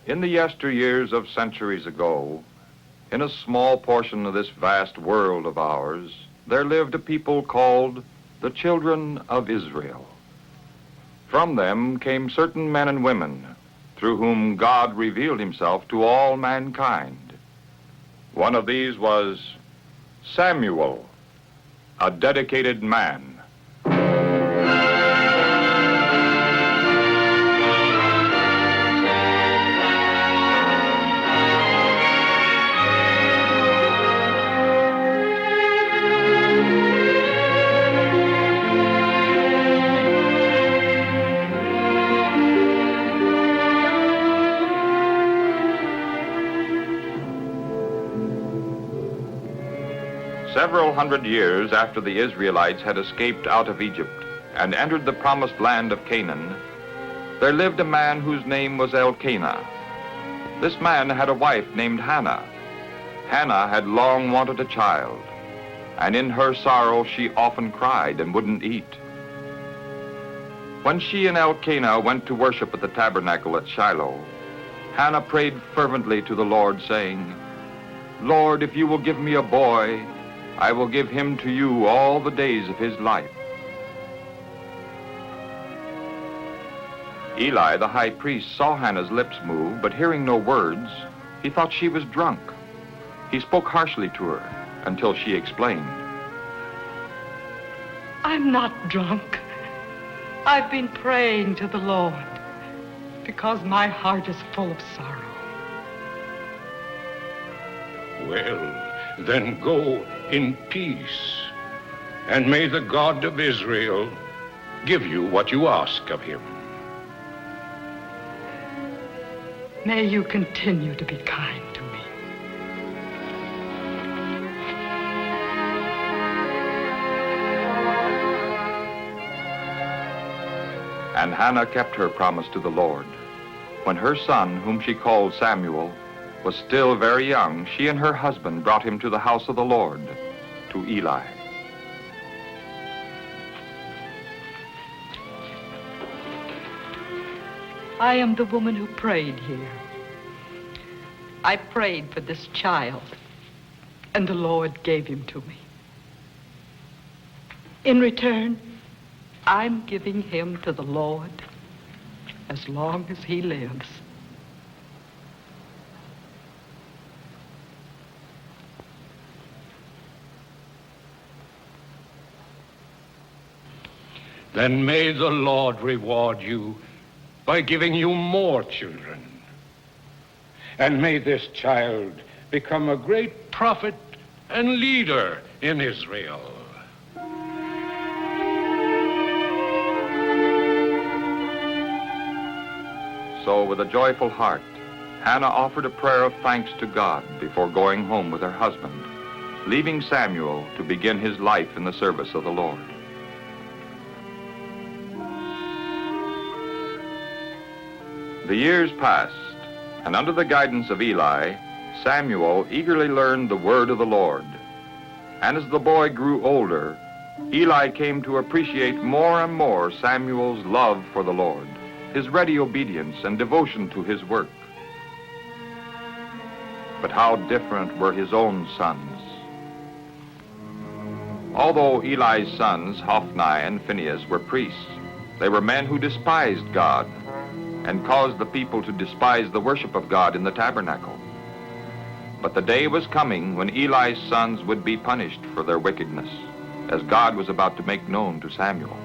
In the yesteryears of centuries ago, in a small portion of this vast world of ours, there lived a people called the children of Israel. From them came certain men and women through whom God revealed himself to all mankind. One of these was Samuel, a dedicated man. Several hundred years after the Israelites had escaped out of Egypt and entered the promised land of Canaan, there lived a man whose name was Elkanah. This man had a wife named Hannah. Hannah had long wanted a child, and in her sorrow she often cried and wouldn't eat. When she and Elkanah went to worship at the tabernacle at Shiloh, Hannah prayed fervently to the Lord, saying, "Lord, if you will give me a boy, I will give him to you all the days of his life." Eli, the high priest, saw Hannah's lips move, but hearing no words, he thought she was drunk. He spoke harshly to her until she explained. "I'm not drunk. I've been praying to the Lord because my heart is full of sorrow." Well, then go in peace, and may the God of Israel give you what you ask of him. May you continue to be kind to me. And Hannah kept her promise to the Lord. When her son, whom she called Samuel, was still very young, she and her husband brought him to the house of the Lord, to Eli. I am the woman who prayed here. I prayed for this child, and the Lord gave him to me. In return, I'm giving him to the Lord as long as he lives. Then may the Lord reward you by giving you more children. And may this child become a great prophet and leader in Israel. So with a joyful heart, Hannah offered a prayer of thanks to God before going home with her husband, leaving Samuel to begin his life in the service of the Lord. The years passed, and under the guidance of Eli, Samuel eagerly learned the word of the Lord. And as the boy grew older, Eli came to appreciate more and more Samuel's love for the Lord, his ready obedience and devotion to his work. But how different were his own sons. Although Eli's sons, Hophni and Phinehas, were priests, they were men who despised God and caused the people to despise the worship of God in the tabernacle. But the day was coming when Eli's sons would be punished for their wickedness, as God was about to make known to Samuel.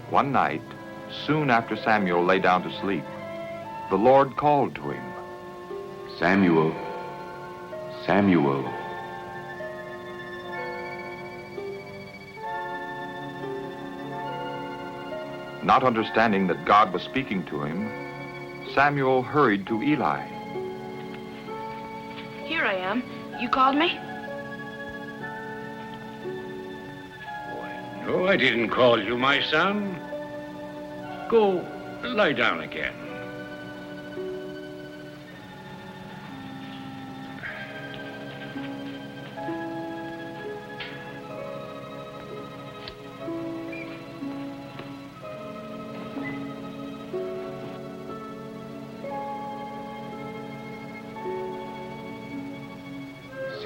One night, soon after Samuel lay down to sleep, the Lord called to him, "Samuel, Samuel." Not understanding that God was speaking to him, Samuel hurried to Eli. "Here I am. You called me?" No, I didn't call you, my son. Go lie down again.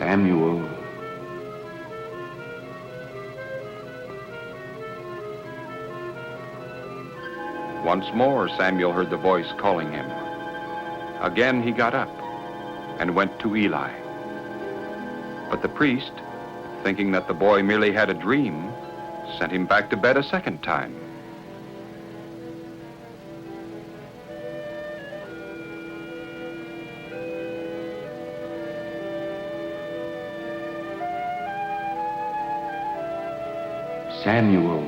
Samuel. Once more, Samuel heard the voice calling him. Again he got up and went to Eli. But the priest, thinking that the boy merely had a dream, sent him back to bed a second time. Samuel.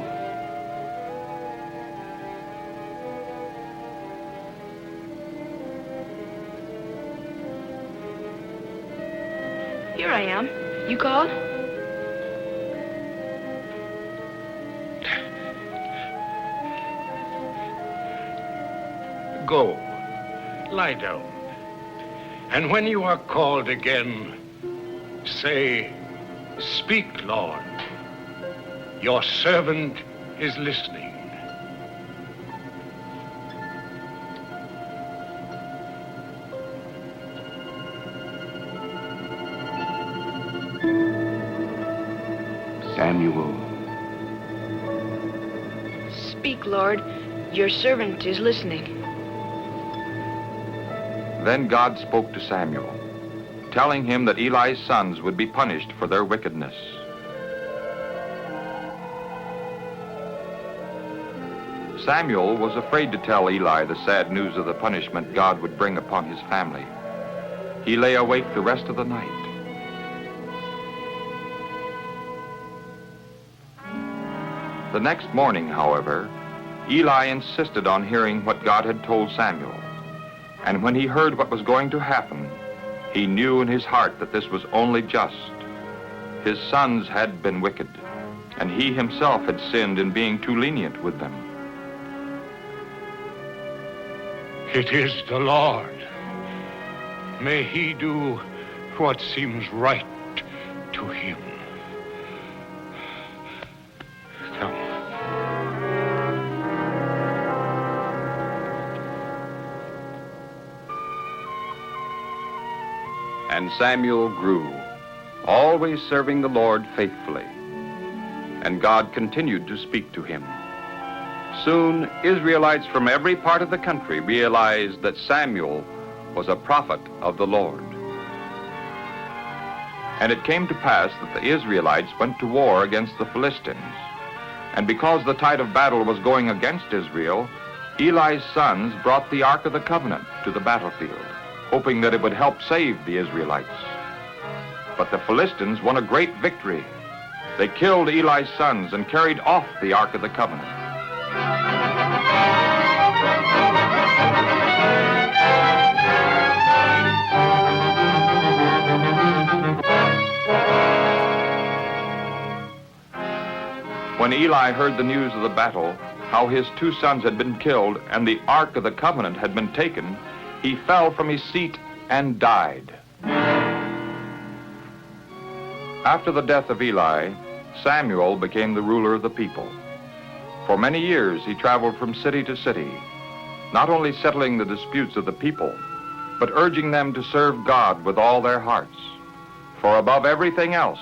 Here I am. You called? Go, lie down. And when you are called again, say, "Speak, Lord. Your servant is listening." Samuel. Speak, Lord. Your servant is listening. Then God spoke to Samuel, telling him that Eli's sons would be punished for their wickedness. Samuel was afraid to tell Eli the sad news of the punishment God would bring upon his family. He lay awake the rest of the night. The next morning, however, Eli insisted on hearing what God had told Samuel. And when he heard what was going to happen, he knew in his heart that this was only just. His sons had been wicked, and he himself had sinned in being too lenient with them. It is the Lord. May he do what seems right to him. Come. And Samuel grew, always serving the Lord faithfully. And God continued to speak to him. Soon, Israelites from every part of the country realized that Samuel was a prophet of the Lord. And it came to pass that the Israelites went to war against the Philistines. And because the tide of battle was going against Israel, Eli's sons brought the Ark of the Covenant to the battlefield, hoping that it would help save the Israelites. But the Philistines won a great victory. They killed Eli's sons and carried off the Ark of the Covenant. When Eli heard the news of the battle, how his 2 sons had been killed and the Ark of the Covenant had been taken, he fell from his seat and died. After the death of Eli, Samuel became the ruler of the people. For many years he traveled from city to city, not only settling the disputes of the people, but urging them to serve God with all their hearts. For above everything else,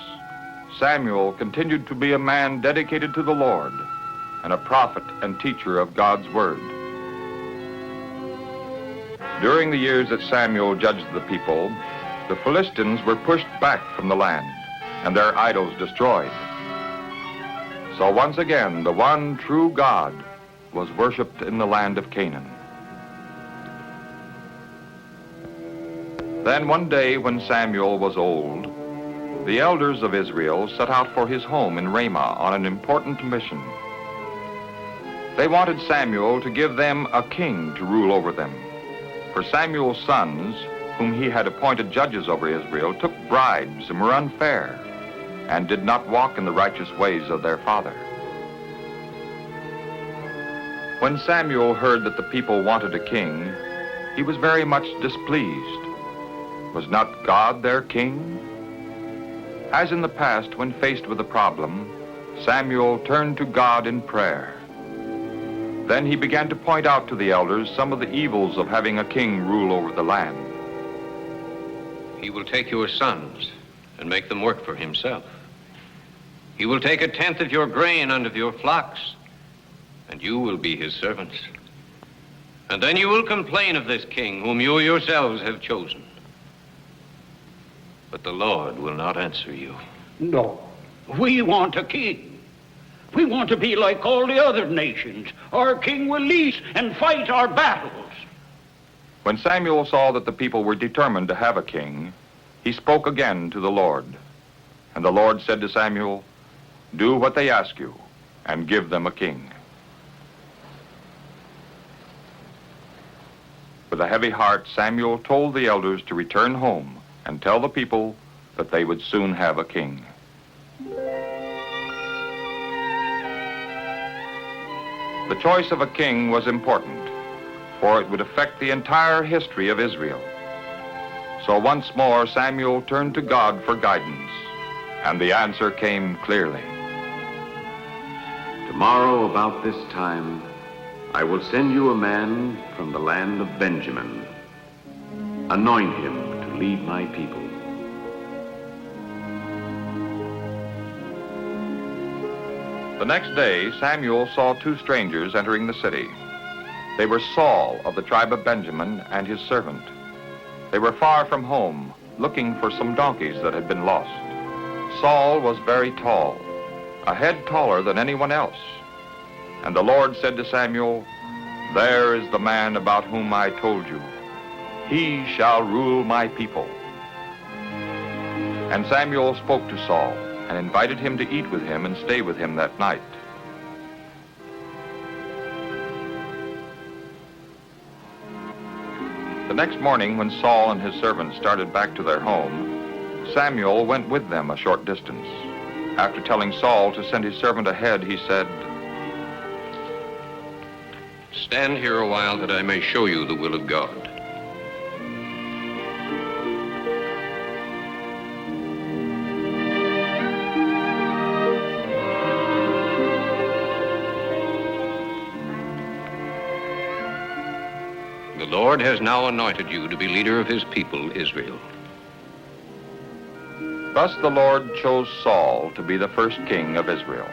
Samuel continued to be a man dedicated to the Lord and a prophet and teacher of God's word. During the years that Samuel judged the people, the Philistines were pushed back from the land and their idols destroyed. So once again, the one true God was worshipped in the land of Canaan. Then one day when Samuel was old, the elders of Israel set out for his home in Ramah on an important mission. They wanted Samuel to give them a king to rule over them. For Samuel's sons, whom he had appointed judges over Israel, took bribes and were unfair, and did not walk in the righteous ways of their father. When Samuel heard that the people wanted a king, he was very much displeased. Was not God their king? As in the past, when faced with a problem, Samuel turned to God in prayer. Then he began to point out to the elders some of the evils of having a king rule over the land. He will take your sons and make them work for himself. He will take 1/10 of your grain and of your flocks, and you will be his servants. And then you will complain of this king whom you yourselves have chosen. But the Lord will not answer you. No, we want a king. We want to be like all the other nations. Our king will lead and fight our battles. When Samuel saw that the people were determined to have a king, he spoke again to the Lord. And the Lord said to Samuel, "Do what they ask you, and give them a king." With a heavy heart, Samuel told the elders to return home and tell the people that they would soon have a king. The choice of a king was important, for it would affect the entire history of Israel. So once more, Samuel turned to God for guidance, and the answer came clearly. Tomorrow about this time, I will send you a man from the land of Benjamin. Anoint him to lead my people. The next day, Samuel saw 2 strangers entering the city. They were Saul of the tribe of Benjamin and his servant. They were far from home, looking for some donkeys that had been lost. Saul was very tall, a head taller than anyone else. And the Lord said to Samuel, "There is the man about whom I told you. He shall rule my people." And Samuel spoke to Saul and invited him to eat with him and stay with him that night. The next morning, when Saul and his servants started back to their home, Samuel went with them a short distance. After telling Saul to send his servant ahead, he said, Stand here a while that I may show you the will of God. The Lord has now anointed you to be leader of his people, Israel. Thus the Lord chose Saul to be the first king of Israel.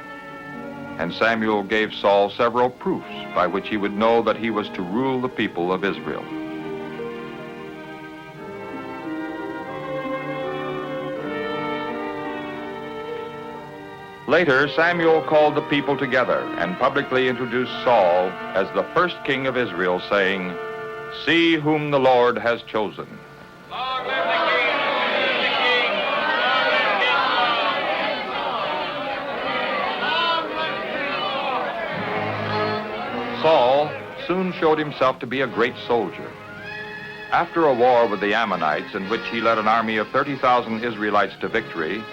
And Samuel gave Saul several proofs by which he would know that he was to rule the people of Israel. Later, Samuel called the people together and publicly introduced Saul as the first king of Israel, saying, "See whom the Lord has chosen." Saul soon showed himself to be a great soldier. After a war with the Ammonites, in which he led an army of 30,000 Israelites to victory,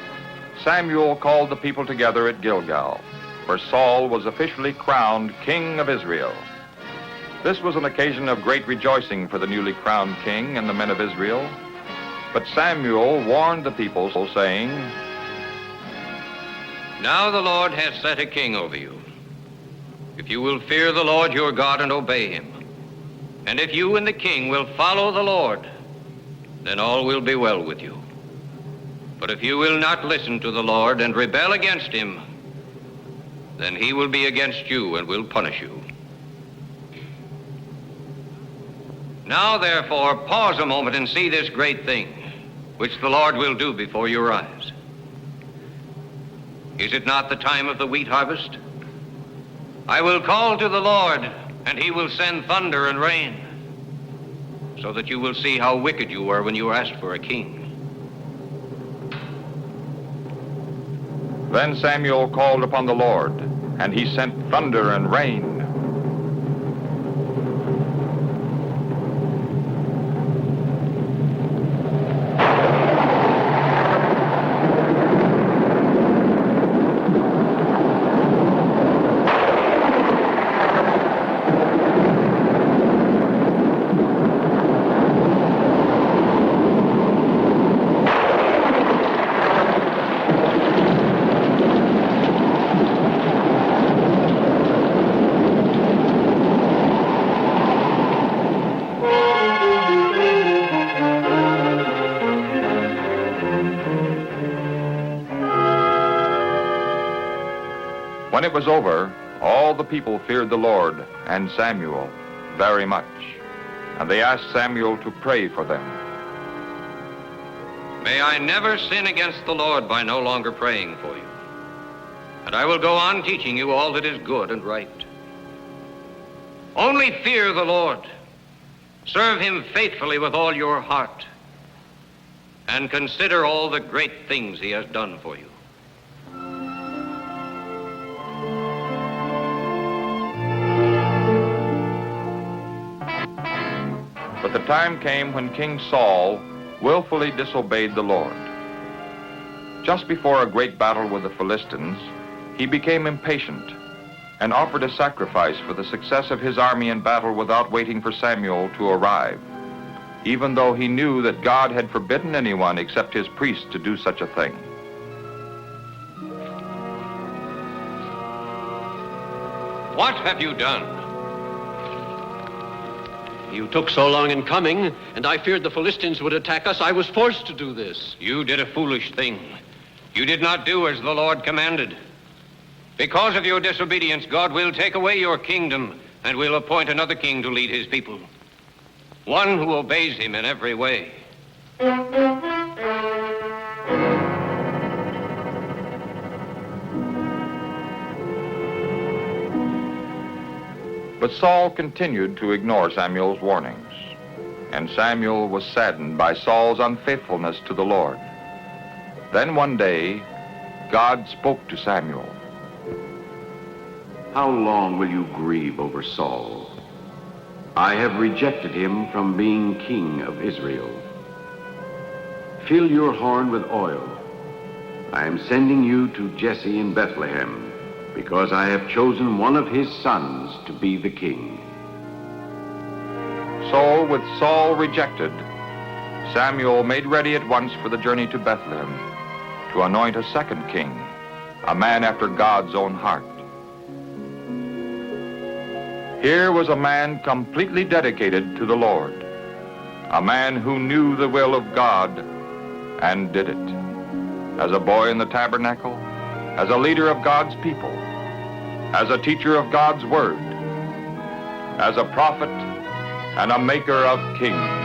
Samuel called the people together at Gilgal, where Saul was officially crowned king of Israel. This was an occasion of great rejoicing for the newly crowned king and the men of Israel. But Samuel warned the people, saying, Now the Lord has set a king over you. If you will fear the Lord your God and obey him, and if you and the king will follow the Lord, then all will be well with you. But if you will not listen to the Lord and rebel against him, then he will be against you and will punish you. Now, therefore, pause a moment and see this great thing, which the Lord will do before your eyes. Is it not the time of the wheat harvest? I will call to the Lord, and he will send thunder and rain, so that you will see how wicked you were when you asked for a king. Then Samuel called upon the Lord, and he sent thunder and rain. When it was over, all the people feared the Lord and Samuel very much, and they asked Samuel to pray for them. May I never sin against the Lord by no longer praying for you. And I will go on teaching you all that is good and right. Only fear the Lord. Serve him faithfully with all your heart. And consider all the great things he has done for you. But the time came when King Saul willfully disobeyed the Lord. Just before a great battle with the Philistines, he became impatient and offered a sacrifice for the success of his army in battle without waiting for Samuel to arrive, even though he knew that God had forbidden anyone except his priest to do such a thing. What have you done? You took so long in coming, and I feared the Philistines would attack us. I was forced to do this. You did a foolish thing. You did not do as the Lord commanded. Because of your disobedience, God will take away your kingdom and will appoint another king to lead his people. One who obeys him in every way. But Saul continued to ignore Samuel's warnings, and Samuel was saddened by Saul's unfaithfulness to the Lord. Then one day, God spoke to Samuel. How long will you grieve over Saul? I have rejected him from being king of Israel. Fill your horn with oil. I am sending you to Jesse in Bethlehem, because I have chosen one of his sons to be the king. So, with Saul rejected, Samuel made ready at once for the journey to Bethlehem to anoint a second king, a man after God's own heart. Here was a man completely dedicated to the Lord, a man who knew the will of God and did it. As a boy in the tabernacle, as a leader of God's people, as a teacher of God's word, as a prophet and a maker of kings.